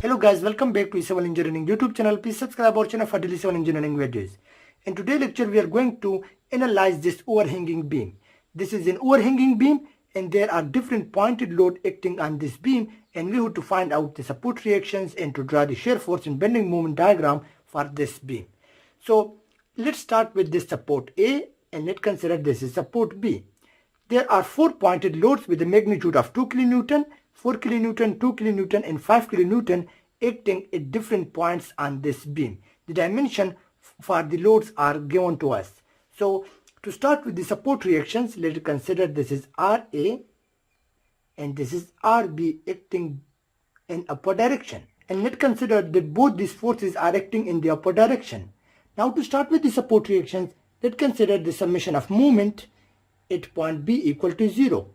Hello guys, welcome back to Civil Engineering YouTube channel. Please subscribe our channel for daily civil engineering videos. In today's lecture, we are going to analyze this overhanging beam. This is an overhanging beam and there are different pointed load acting on this beam, and we have to find out the support reactions and to draw the shear force and bending moment diagram for this beam. So let's start with this support A and let's consider this is support B. There are 4 pointed loads with a magnitude of 2 kN, 4 kN, 2 kN and 5 kN acting at different points on this beam. The dimension for the loads are given to us. So to start with the support reactions, let's consider this is RA and this is RB acting in upward direction. And let's consider that both these forces are acting in the upward direction. Now to start with the support reactions, let's consider the summation of moment at point B equal to 0.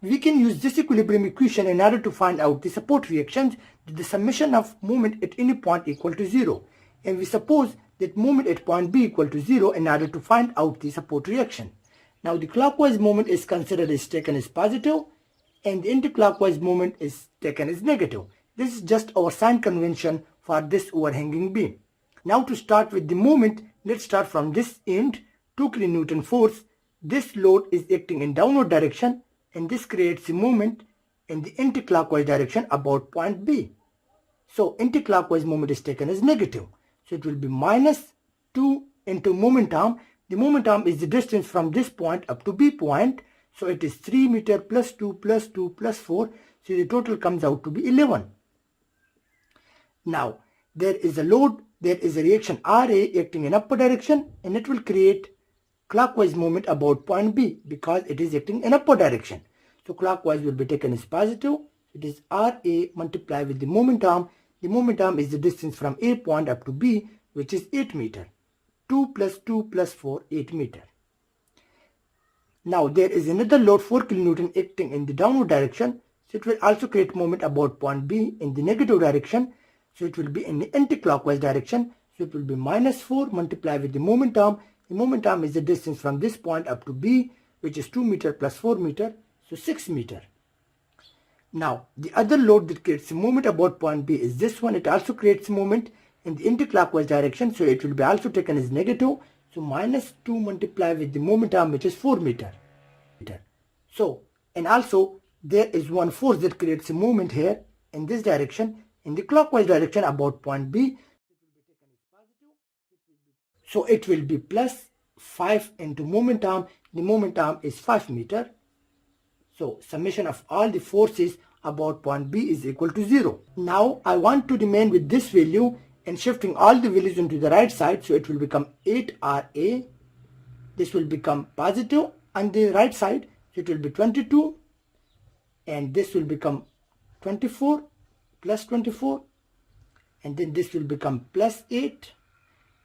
We can use this equilibrium equation in order to find out the support reactions, that the summation of moment at any point equal to 0. And we suppose that moment at point B equal to 0 in order to find out the support reaction. Now the clockwise moment is considered as taken as positive and the anti-clockwise moment is taken as negative. This is just our sign convention for this overhanging beam. Now to start with the moment, let's start from this end. 2 kN force. This load is acting in downward direction and this creates a moment in the anti-clockwise direction about point B. So anti-clockwise moment is taken as negative. So it will be minus 2 into momentum. The momentum is the distance from this point up to B point. So it is 3 meter plus 2 plus 2 plus 4. So the total comes out to be 11. Now there is a load, there is a reaction RA acting in upward direction and it will create clockwise moment about point B because it is acting in upward direction. So clockwise will be taken as positive. It is RA multiplied with the momentum. The momentum is the distance from A point up to B, which is 8 meter. 2 plus 2 plus 4, 8 meter. Now there is another load 4 kN acting in the downward direction. So it will also create moment about point B in the negative direction. So it will be in the anti-clockwise direction. So it will be minus 4 multiplied with the momentum. The momentum is the distance from this point up to B, which is 2 meter plus 4 meter, so 6 meter. Now, the other load that creates a moment about point B is this one. It also creates a moment in the anti-clockwise direction, so it will be also taken as negative. So minus 2 multiplied with the momentum, which is 4 meter. So, and also there is one force that creates a moment here in this direction, in the clockwise direction about point B. So it will be plus 5 into momentum. The momentum is 5 meter. So summation of all the forces about point B is equal to 0. Now I want to remain with this value and shifting all the values into the right side. So it will become 8RA. This will become positive on the right side. So it will be 22. And this will become 24 plus 24. And then this will become plus 8.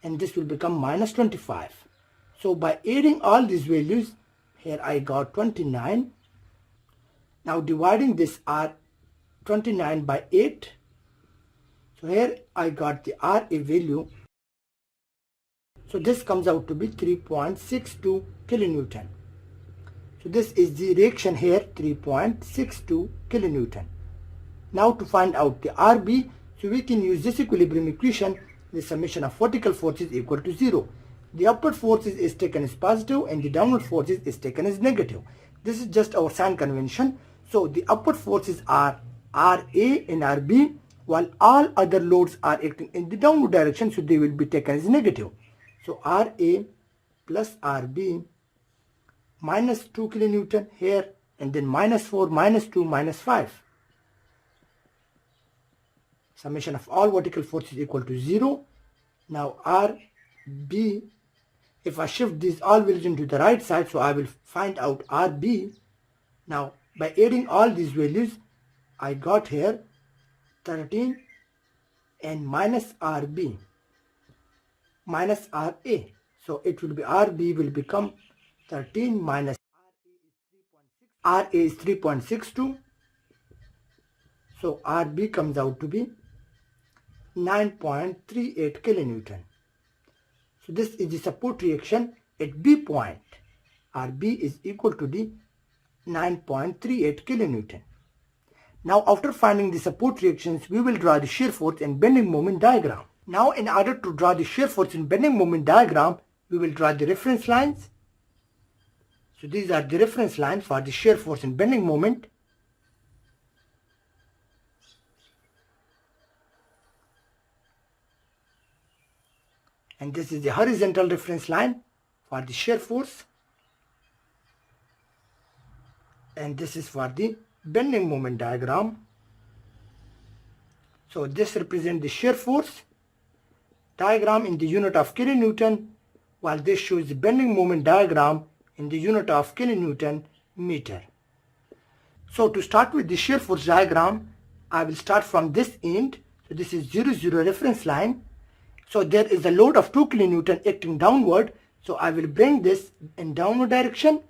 And this will become minus 25. So by adding all these values, here I got 29. Now dividing this R 29 by 8. So here I got the RA value. So this comes out to be 3.62 kilonewton. So this is the reaction here, 3.62 kilonewton. Now to find out the RB, so we can use this equilibrium equation. The summation of vertical forces equal to 0. The upward forces is taken as positive and the downward forces is taken as negative. This is just our sign convention. So the upward forces are RA and RB, while all other loads are acting in the downward direction, so they will be taken as negative. So RA plus RB minus 2 kilonewton here, and then minus 4, minus 2, minus 5. Summation of all vertical forces equal to 0. Now RB, if I shift these all values into the right side, so I will find out RB. Now by adding all these values, I got here 13 and minus RB minus RA. So it will be RB will become 13 minus RA is 3.62. So RB comes out to be 9.38 kilonewton. So this is the support reaction at B point. RB is equal to the 9.38 kilonewton. Now after finding the support reactions, we will draw the shear force and bending moment diagram. Now in order to draw the shear force and bending moment diagram, we will draw the reference lines. So these are the reference lines for the shear force and bending moment. And this is the horizontal reference line for the shear force. And this is for the bending moment diagram. So this represents the shear force diagram in the unit of kilonewton, while this shows the bending moment diagram in the unit of kilonewton meter. So to start with the shear force diagram, I will start from this end. So this is 0, 0 reference line. So there is a load of 2 kilonewton acting downward. So I will bring this in downward direction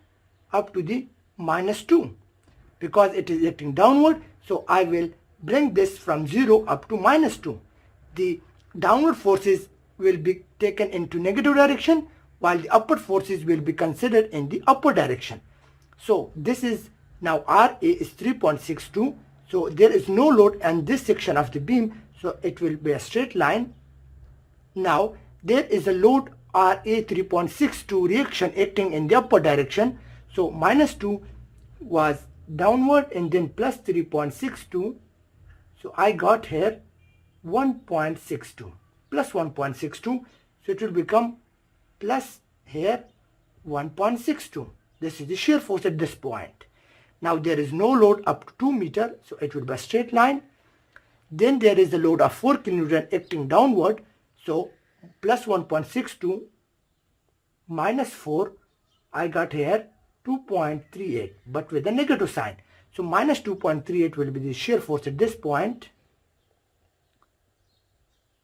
up to the -2. Because it is acting downward, so I will bring this from 0 up to -2. The downward forces will be taken into negative direction, while the upward forces will be considered in the upward direction. So this is now RA is 3.62. So there is no load in this section of the beam, so it will be a straight line. Now there is a load RA 3.62 reaction acting in the upward direction. So -2 was downward and then plus 3.62. So I got here 1.62 plus 1.62. So it will become plus here 1.62. This is the shear force at this point. Now there is no load up to 2 meters, so it will be a straight line. Then there is a load of 4 kilonewton acting downward. So plus 1.62 minus 4, I got here 2.38, but with a negative sign. So minus 2.38 will be the shear force at this point.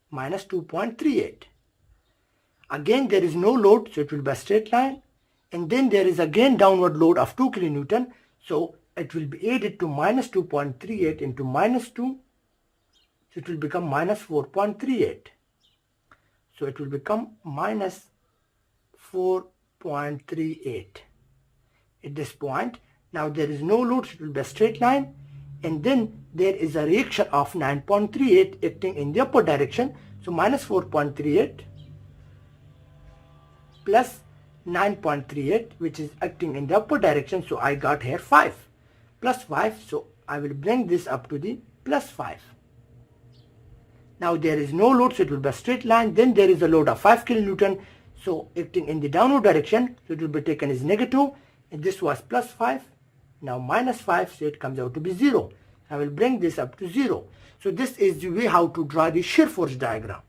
Minus 2.38. Again there is no load, so it will be a straight line. And then there is again downward load of 2 kilonewton. So it will be added to minus 2.38 into minus 2. So it will become minus 4.38. So it will become minus 4.38 at this point. Now there is no load, so it will be a straight line. And then there is a reaction of 9.38 acting in the upward direction. So minus 4.38 plus 9.38, which is acting in the upward direction. So I got here 5 plus 5. So I will bring this up to the plus 5. Now there is no load, so it will be a straight line. Then there is a load of 5 kilonewton, so acting in the downward direction, so it will be taken as negative. And this was plus 5, now minus 5, so it comes out to be 0. I will bring this up to 0. So this is the way how to draw the shear force diagram.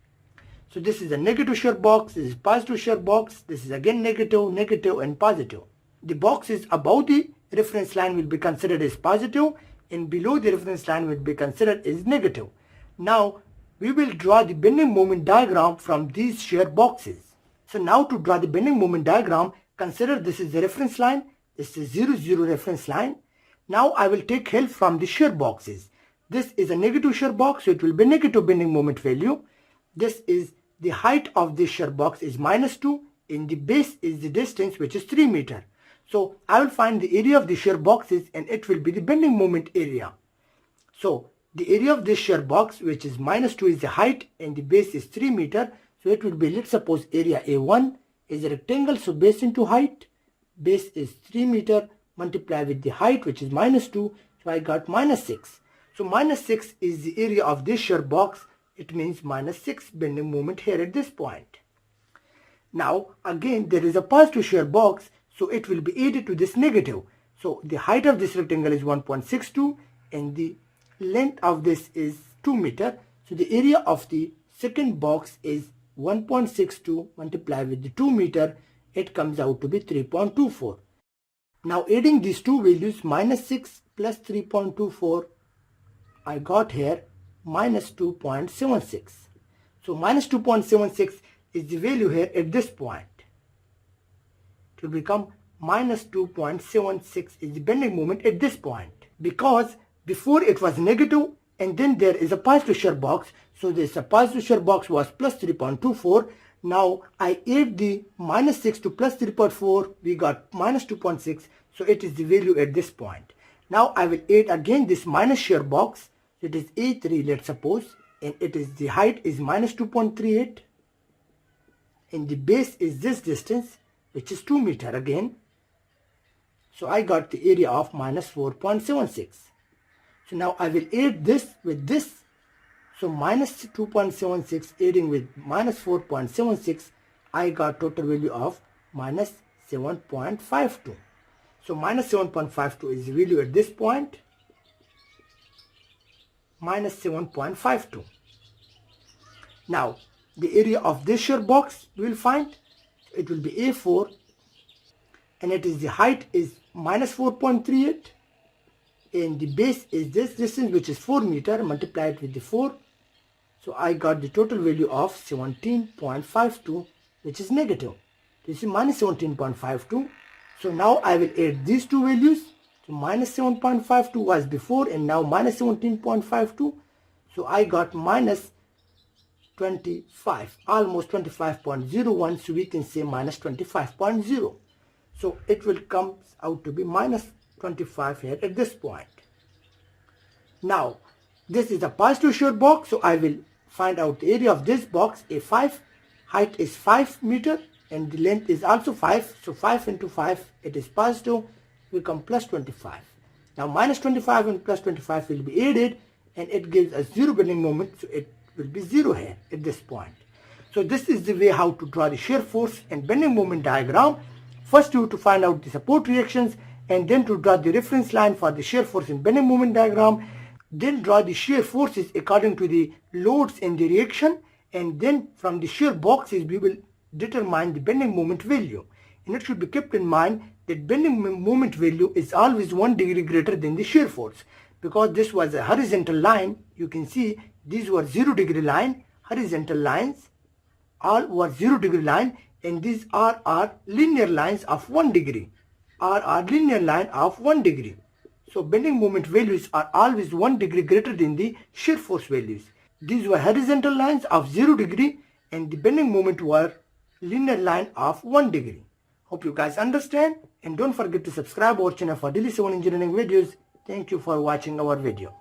So this is a negative shear box, this is positive shear box, this is again negative, negative and positive. The boxes above the reference line will be considered as positive, and below the reference line will be considered as negative. Now we will draw the bending moment diagram from these shear boxes. So now to draw the bending moment diagram, consider this is the reference line, this is 0, 0 reference line. Now I will take help from the shear boxes. This is a negative shear box, so it will be negative bending moment value. This is the height of this shear box is -2, and the base is the distance, which is 3 meters. So I will find the area of the shear boxes, and it will be the bending moment area. So the area of this shear box, which is -2, is the height and the base is 3 meters. So it will be, let's suppose area A1 is a rectangle, so base into height, base is 3 meters, multiply with the height, which is -2, so I got -6. So -6 is the area of this shear box. It means -6 bending moment here at this point. Now again there is a positive shear box, so it will be added to this negative. So the height of this rectangle is 1.62 and the length of this is 2 meters. So the area of the second box is 1.62 multiplied with the 2 meters. It comes out to be 3.24. Now adding these two values, -6 plus 3.24, I got here -2.76. So -2.76 is the value here at this point. It will become -2.76 is the bending moment at this point. Because before it was negative and then there is a positive shear box. So this positive shear box was plus 3.24. Now I add the -6 to plus 3.4. We got -2.6. So it is the value at this point. Now I will add again this minus shear box. It is A3, let's suppose, and the height is minus 2.38, and the base is this distance, which is 2 meters again. So I got the area of minus 4.76. So now I will add this with this. So minus 2.76 adding with minus 4.76, I got total value of minus 7.52. So minus 7.52 is the value at this point, minus 7.52. Now the area of this shear box we will find. It will be A4, and the height is minus 4.38, and the base is this distance, which is 4 meters, multiplied with the 4. So I got the total value of 17.52, which is negative. This is minus 17.52. So now I will add these two values. So minus 7.52 was before, and now minus 17.52. So I got minus 25, almost 25.01. So we can say minus 25.0. So it will come out to be minus 25 here at this point. Now this is a positive shear box, so I will find out the area of this box. A5, height is 5 meters, and the length is also 5. So 5 into 5, it is positive, will come plus 25. Now minus 25 and plus 25 will be added, and it gives us zero bending moment, so it will be 0 here at this point. So this is the way how to draw the shear force and bending moment diagram. First you have to find out the support reactions, and then to draw the reference line for the shear force and bending moment diagram. Then draw the shear forces according to the loads in the reaction, and then from the shear boxes we will determine the bending moment value. And it should be kept in mind that bending moment value is always 1 degree greater than the shear force, because this was a horizontal line. You can see these were 0 degree line, horizontal lines, all were 0 degree line, and these are linear lines of 1 degree, are linear line of 1 degree. So bending moment values are always 1 degree greater than the shear force values. These were horizontal lines of 0 degree, and the bending moment were linear line of 1 degree. Hope you guys understand, and don't forget to subscribe our channel for daily civil engineering videos. Thank you for watching our video.